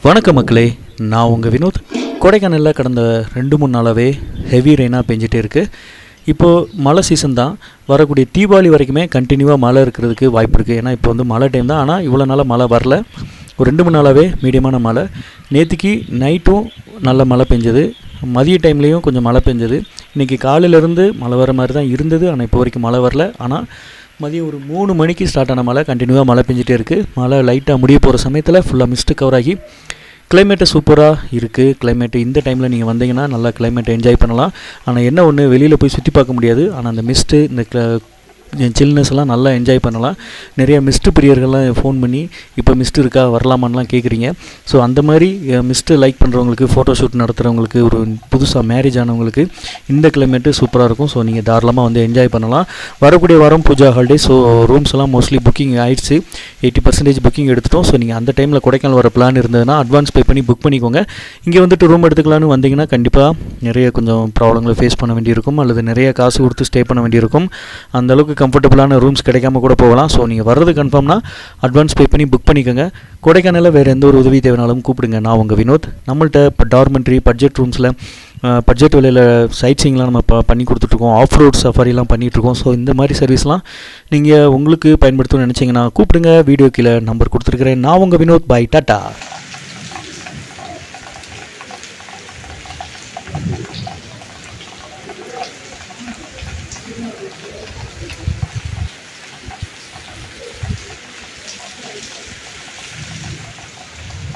வணக்கம் மக்களே, நான் உங்கள் வினோத். கொடைக்கானலில் கடந்த 2-3 நாளாகவே ஹெவி ரெயினாக பெஞ்சிட்டே இருக்குது. இப்போது மழை சீசன் தான். வரக்கூடிய தீபாவளி வரைக்குமே கண்டினியூவாக மழை இருக்கிறதுக்கு வாய்ப்பு இருக்குது. ஏன்னா இப்போ வந்து மழை டைம் தான். ஆனால் இவ்வளோ நாளாக மழை வரல. ஒரு 2-3 நாளாகவே மீடியமான மழை. நேற்றுக்கு நைட்டும் நல்ல மழை பெஞ்சது, மதிய டைம்லேயும் கொஞ்சம் மழை பெஞ்சது. இன்றைக்கி காலையிலேருந்து மழை வர மாதிரி தான் இருந்தது. ஆனால் இப்போ வரைக்கும் மழை வரல. ஆனால் மதியம் ஒரு 3 மணிக்கு ஸ்டார்ட் ஆன மழை கண்டினியூவாக மழை பெஞ்சிட்டே இருக்குது. மழை லைட்டாக முடிய போகிற சமயத்தில் ஃபுல்லாக மிஸ்ட்டு கவர் ஆகி கிளைமேட்டு சூப்பராக இருக்குது. கிளைமேட்டு இந்த டைமில் நீங்கள் வந்தீங்கன்னா நல்லா கிளைமேட்டை என்ஜாய் பண்ணலாம். ஆனால் என்ன ஒன்று, வெளியில் போய் சுற்றி பார்க்க முடியாது. ஆனால் அந்த மிஸ்ட்டு, இந்த சில்னஸ் எல்லாம் நல்லா என்ஜாய் பண்ணலாம். நிறைய மிஸ்ட்டு பிரியர்கள்லாம் ஃபோன் பண்ணி இப்போ மிஸ்ட்டு இருக்கா வரலாமான்லாம் கேட்குறீங்க. ஸோ அந்த மாதிரி மிஸ்ட்டு லைக் பண்ணுறவங்களுக்கு, ஃபோட்டோ ஷூட் நடத்துகிறவங்களுக்கு, ஒரு புதுசாக மேரேஜ் ஆனவங்களுக்கு இந்த கிளைமேட்டு சூப்பராக இருக்கும். ஸோ நீங்கள் தாராளமாக வந்து என்ஜாய் பண்ணலாம். வரக்கூடிய வாரம் பூஜா ஹாலிடே. ஸோ ரூம்ஸ் எல்லாம் மோஸ்ட்லி புக்கிங் ஆகிடுச்சு. 80% புக்கிங் எடுத்துட்டோம். ஸோ நீங்கள் அந்த டைமில் கொடைக்கானல் வர பிளான் இருந்ததுன்னா அட்வான்ஸ் பே பண்ணி புக் பண்ணிக்கோங்க. இங்கே வந்துட்டு ரூம் எடுத்துக்கலான்னு வந்தீங்கன்னா கண்டிப்பாக நிறைய கொஞ்சம் ப்ராப்ளங்களை ஃபேஸ் பண்ண வேண்டியிருக்கும், அல்லது நிறைய காசு கொடுத்து ஸ்டே பண்ண வேண்டியிருக்கும். அந்தளவுக்கு கம்ஃபர்டபுளான ரூம்ஸ் கிடைக்காம கூட போகலாம். ஸோ நீங்கள் வர்றது கன்ஃபார்ம்னா அட்வான்ஸ் பே பண்ணி புக் பண்ணிக்கோங்க. கொடைக்கானலில் வேறு எந்த ஒரு உதவி தேவைனாலும் கூப்பிடுங்க. நான் உங்கள் வினோத். நம்மள்ட்ட இப்போ டார்மெண்ட்ரி, பட்ஜெட் ரூம்ஸில் பட்ஜெட் விலையில் சைட் சீயிங்லாம் நம்ம பண்ணி கொடுத்துட்ருக்கோம். ஆஃப் ரோட் சஃபாரிலாம் பண்ணிகிட்ருக்கோம். ஸோ இந்த மாதிரி சர்வீஸ்லாம் நீங்கள் உங்களுக்கு பயன்படுத்தணும்னு நினச்சிங்கன்னா கூப்பிடுங்க. வீடியோ கீழே நம்பர் கொடுத்துருக்குறேன். நான் உங்கள் வினோத். By, tata.